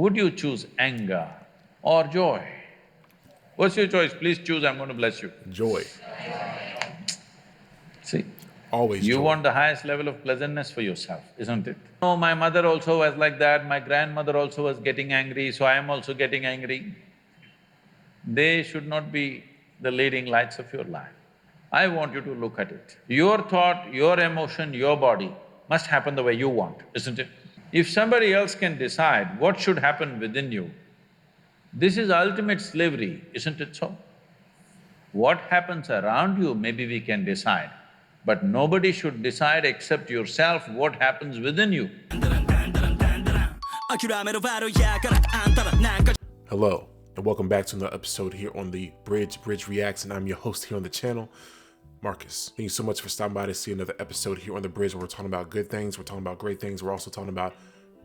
Would you choose anger or joy? What's your choice? Please choose, I'm going to bless you. Joy. See, Always you joy. want the highest level of pleasantness for yourself, isn't it? No, my mother also was like that, my grandmother also was getting angry, so I am also getting angry. They should not be the leading lights of your life. I want you to look at it. Your thought, your emotion, your body must happen the way you want, isn't it? If somebody else can decide what should happen within you, this is ultimate slavery, isn't it so? What happens around you, maybe we can decide, but nobody should decide except yourself what happens within you. Hello, and welcome back to another episode here on the Bridge Reacts, and I'm your host here on the channel, Marcus. Thank you so much for stopping by to see another episode here on the Bridge where we're talking about good things, we're talking about great things, we're also talking about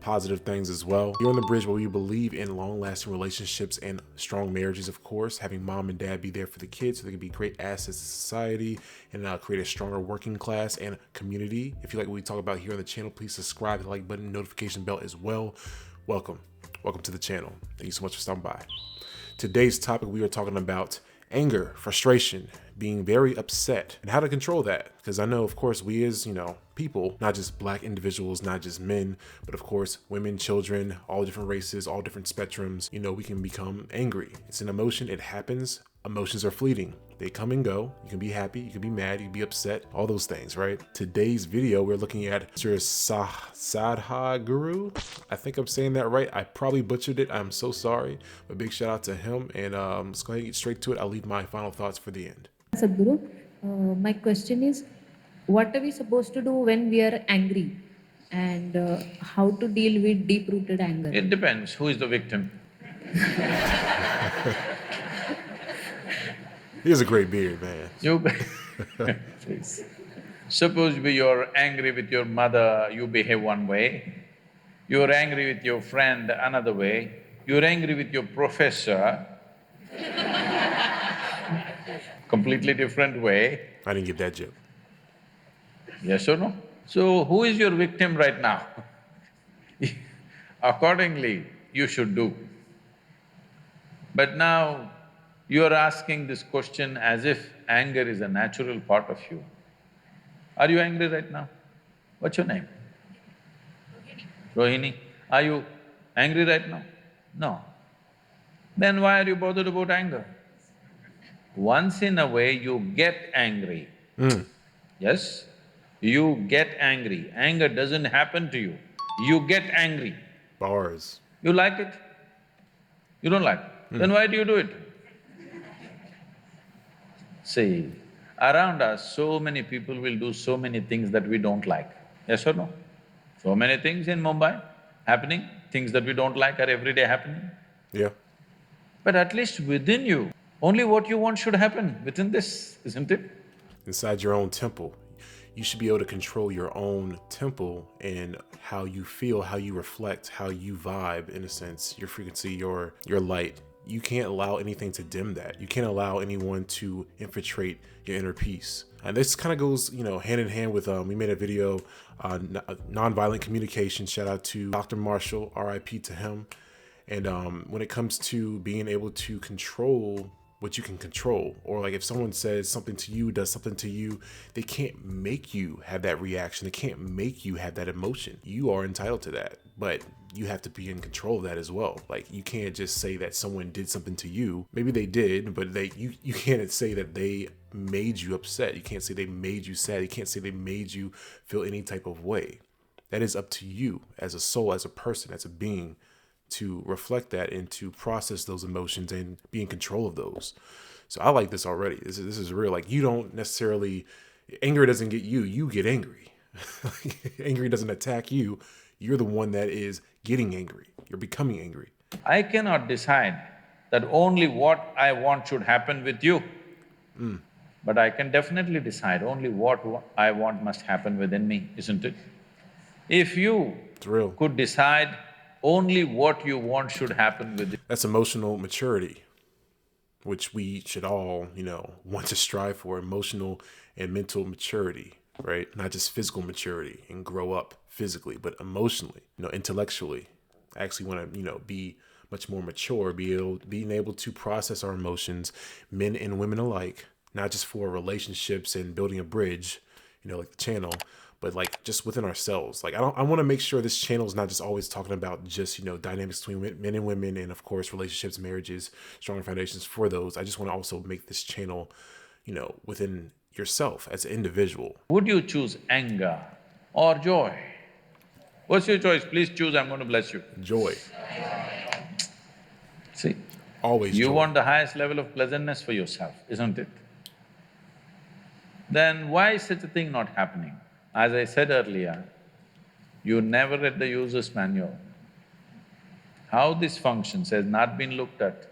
positive things as well. Here on the Bridge where we believe in long-lasting relationships and strong marriages, of course, having mom and dad be there for the kids so they can be great assets to society and create a stronger working class and community. If you like what we talk about here on the channel, please subscribe, hit the like button, notification bell as well. Welcome to the channel. Thank you so much for stopping by. Today's topic, we are talking about anger, frustration, being very upset, and how to control that. Because I know, of course, we as, people, not just black individuals, not just men, but of course, women, children, all different races, all different spectrums, we can become angry. It's an emotion, it happens. Emotions are fleeting. They come and go. You can be happy, you can be mad, you can be upset, all those things, right? Today's video, we're looking at Mr. Sadhguru. I think I'm saying that right. I probably butchered it. I'm so sorry. But big shout out to him. And let's go ahead and get straight to it. I'll leave my final thoughts for the end. Sadhguru, my question is, what are we supposed to do when we are angry, and how to deal with deep-rooted anger? It depends who is the victim. He has a great beard, man. Please. Suppose you're angry with your mother, you behave one way. You're angry with your friend another way. You're angry with your professor, completely different way. I didn't get that joke. Yes or no? So, who is your victim right now? Accordingly, you should do. But now, you're asking this question as if anger is a natural part of you. Are you angry right now? What's your name? Rohini. Are you angry right now? No. Then why are you bothered about anger? Once in a way, you get angry. Yes? You get angry. Anger doesn't happen to you. You get angry. Bars. You like it? You don't like it? Then why do you do it? See, around us, so many people will do so many things that we don't like. Yes or no? So many things in Mumbai happening, things that we don't like are every day happening. Yeah. But at least within you, only what you want should happen within this, isn't it? Inside your own temple. You should be able to control your own temple and how you feel, how you reflect, how you vibe, in a sense, your frequency, your light. You can't allow anything to dim that. You can't allow anyone to infiltrate your inner peace. And this kind of goes, hand in hand with, we made a video, nonviolent communication. Shout out to Dr. Marshall, RIP to him. And when it comes to being able to control what you can control, or like if someone says something to you, does something to you, they can't make you have that reaction. They can't make you have that emotion. You are entitled to that, but you have to be in control of that as well. Like, you can't just say that someone did something to you. Maybe they did, but you can't say that they made you upset. You can't say they made you sad. You can't say they made you feel any type of way. That is up to you as a soul, as a person, as a being, to reflect that and to process those emotions and be in control of those. So I like this already. This is real. Like, you don't necessarily, anger doesn't get you, you get angry. Angry doesn't attack you. You're the one that is getting angry. You're becoming angry. I cannot decide that only what I want should happen with you. But I can definitely decide only what I want must happen within me, isn't it? If you It's real. could decide only what you want should happen with you. That's emotional maturity, which we should all, want to strive for. Emotional and mental maturity, right? Not just physical maturity and grow up physically, but emotionally, intellectually. I actually want to, be much more mature, being able to process our emotions, men and women alike, not just for relationships and building a bridge, like the channel, but like just within ourselves. Like I want to make sure this channel is not just always talking about just, dynamics between men and women, and of course relationships, marriages, stronger foundations for those. I just want to also make this channel, within yourself as an individual. Would you choose anger or joy? What's your choice? Please choose, I'm going to bless you. Joy. See, Always you joy. want the highest level of pleasantness for yourself, isn't it? Then why is such a thing not happening? As I said earlier, you never read the user's manual. How this functions has not been looked at.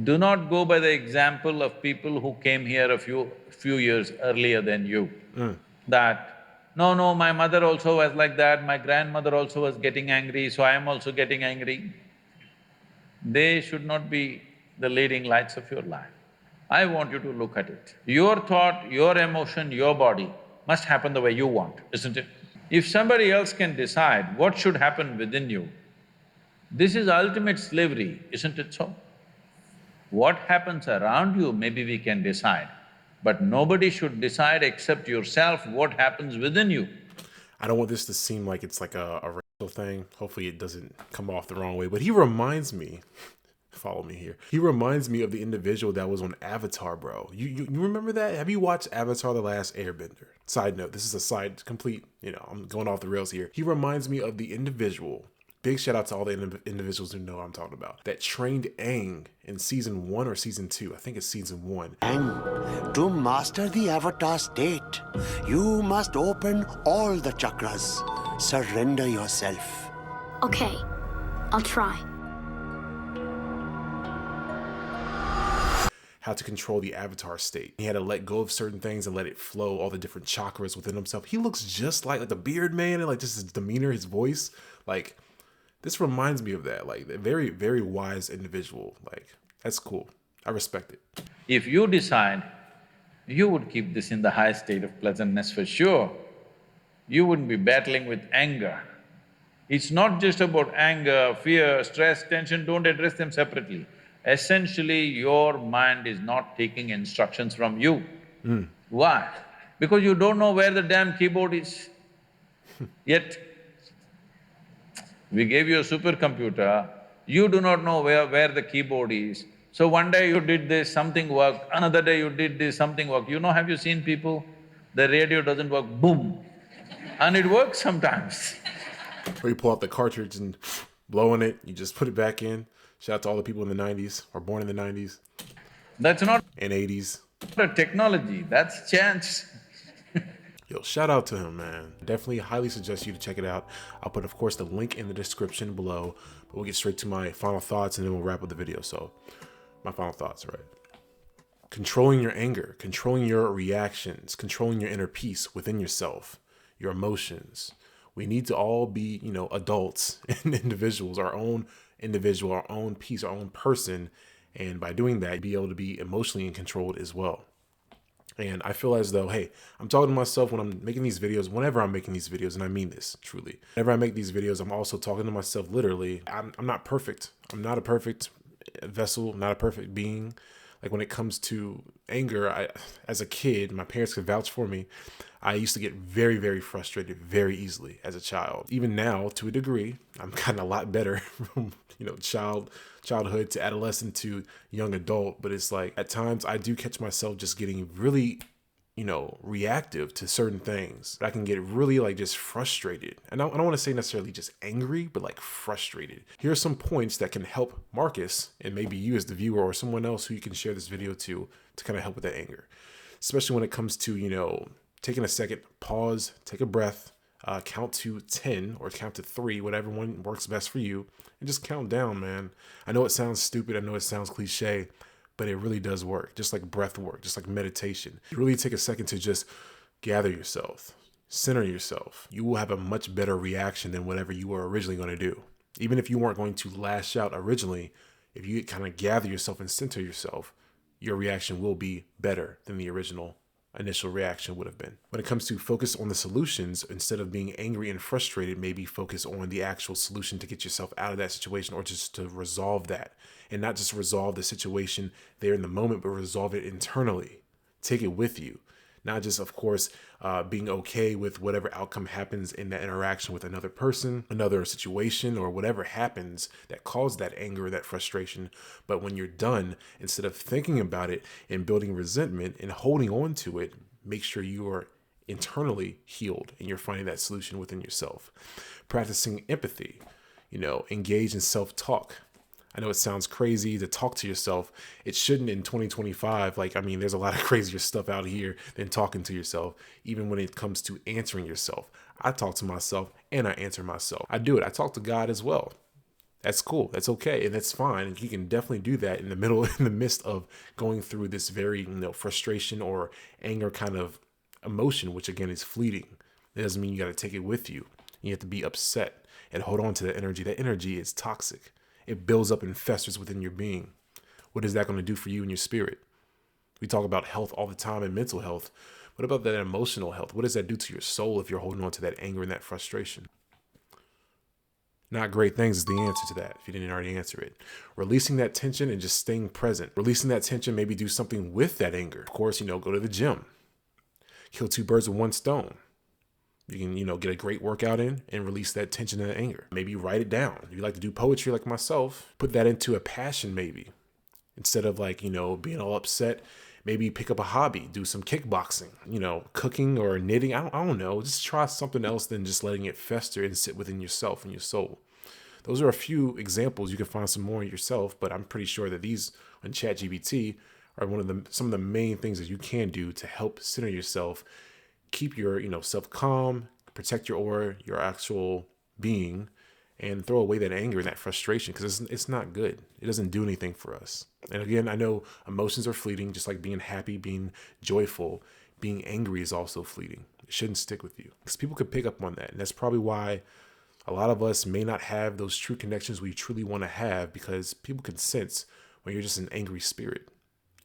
Do not go by the example of people who came here a few years earlier than you. That, no, my mother also was like that, my grandmother also was getting angry, so I am also getting angry. They should not be the leading lights of your life. I want you to look at it. Your thought, your emotion, your body must happen the way you want, isn't it? If somebody else can decide what should happen within you, this is ultimate slavery, isn't it so? What happens around you, maybe we can decide, but nobody should decide except yourself what happens within you. I don't want this to seem like it's like a racial thing. Hopefully it doesn't come off the wrong way, but he reminds me, follow me here. He reminds me of the individual that was on Avatar, bro. You remember that? Have you watched Avatar: The Last Airbender? Side note, this is a side complete, I'm going off the rails here. He reminds me of the individual. Big shout out to all the individuals who know what I'm talking about. That trained Aang in season 1 or season 2. I think it's season 1. And to master the avatar state, you must open all the chakras. Surrender yourself. Okay, I'll try. How to control the avatar state. He had to let go of certain things and let it flow, all the different chakras within himself. He looks just like the beard man, and like just his demeanor, his voice. Like, this reminds me of that. Like, a very, very wise individual. Like, that's cool. I respect it. If you decide, you would keep this in the high state of pleasantness for sure. You wouldn't be battling with anger. It's not just about anger, fear, stress, tension, don't address them separately. Essentially, your mind is not taking instructions from you. Why? Because you don't know where the damn keyboard is. Yet, we gave you a supercomputer, you do not know where the keyboard is. So one day you did this, something worked, another day you did this, something worked. Have you seen people, the radio doesn't work, boom, and it works sometimes. Or you pull out the cartridge and blow on it, you just put it back in. Shout out to all the people in the 90s, or born in the 90s. That's not and 80s. a technology, that's chance. Yo, shout out to him, man. Definitely highly suggest you to check it out. I'll put, of course, the link in the description below, but we'll get straight to my final thoughts and then we'll wrap up the video. So, my final thoughts, right? Controlling your anger, controlling your reactions, controlling your inner peace within yourself, your emotions. We need to all be, adults and individuals, our own individual, our own peace, our own person. And by doing that, be able to be emotionally controlled as well. And I feel as though, hey, I'm talking to myself when I'm making these videos, whenever I'm making these videos, and I mean this truly. Whenever I make these videos, I'm also talking to myself literally. I'm not perfect. I'm not a perfect vessel, not a perfect being. Like when it comes to anger, as a kid, my parents could vouch for me. I used to get very, very frustrated very easily as a child. Even now, to a degree, I'm kind of a lot better from, childhood to adolescent to young adult. But it's like at times I do catch myself just getting really, reactive to certain things. But I can get really just frustrated. And I don't want to say necessarily just angry, but frustrated. Here are some points that can help Marcus and maybe you as the viewer or someone else who you can share this video to kind of help with that anger. Especially when it comes to, taking a second, pause, take a breath, count to 10 or count to 3, whatever one works best for you, and just count down, man. I know it sounds stupid. I know it sounds cliche, but it really does work. Just like breath work, just like meditation. You really take a second to just gather yourself, center yourself. You will have a much better reaction than whatever you were originally going to do. Even if you weren't going to lash out originally, if you kind of gather yourself and center yourself, your reaction will be better than the original initial reaction would have been. When it comes to focus on the solutions, instead of being angry and frustrated, maybe focus on the actual solution to get yourself out of that situation, or just to resolve that. And not just resolve the situation there in the moment, but resolve it internally. Take it with you. Not just, of course, being okay with whatever outcome happens in that interaction with another person, another situation, or whatever happens that caused that anger, that frustration. But when you're done, instead of thinking about it and building resentment and holding on to it, make sure you are internally healed and you're finding that solution within yourself. Practicing empathy, engage in self-talk. I know it sounds crazy to talk to yourself. It shouldn't in 2025. There's a lot of crazier stuff out here than talking to yourself, even when it comes to answering yourself. I talk to myself and I answer myself. I do it. I talk to God as well. That's cool. That's okay. And that's fine. And you can definitely do that in the midst of going through this very, frustration or anger kind of emotion, which again is fleeting. It doesn't mean you got to take it with you. You have to be upset and hold on to that energy. That energy is toxic. It builds up and festers within your being. What is that going to do for you and your spirit? We talk about health all the time and mental health. What about that emotional health? What does that do to your soul if you're holding on to that anger and that frustration? Not great things is the answer to that, if you didn't already answer it. Releasing that tension and just staying present. Releasing that tension, maybe do something with that anger. Of course, go to the gym. Kill two birds with one stone. You can, get a great workout in and release that tension and that anger. Maybe write it down. If you like to do poetry like myself, put that into a passion maybe. Instead of being all upset, maybe pick up a hobby, do some kickboxing, cooking or knitting. I don't know. Just try something else than just letting it fester and sit within yourself and your soul. Those are a few examples. You can find some more yourself, but I'm pretty sure that these on ChatGPT are some of the main things that you can do to help center yourself. Keep your, self calm, protect your aura, your actual being, and throw away that anger and that frustration, because it's not good. It doesn't do anything for us. And again, I know emotions are fleeting, just like being happy, being joyful. Being angry is also fleeting. It shouldn't stick with you, because people could pick up on that. And that's probably why a lot of us may not have those true connections we truly want to have, because people can sense when you're just an angry spirit.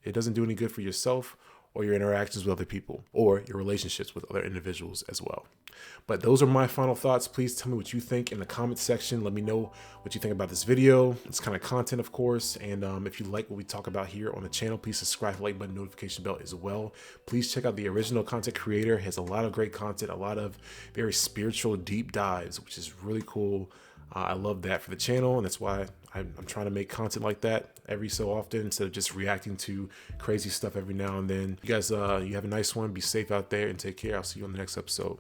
It doesn't do any good for yourself or your interactions with other people, or your relationships with other individuals as well. But those are my final thoughts. Please tell me what you think in the comments section. Let me know what you think about this video. It's kind of content, of course. And if you like what we talk about here on the channel, please subscribe, like button, notification bell as well. Please check out the original content creator. He has a lot of great content, a lot of very spiritual deep dives, which is really cool. I love that for the channel, and that's why I'm trying to make content like that every so often, instead of just reacting to crazy stuff every now and then. You guys, you have a nice one. Be safe out there and take care. I'll see you on the next episode.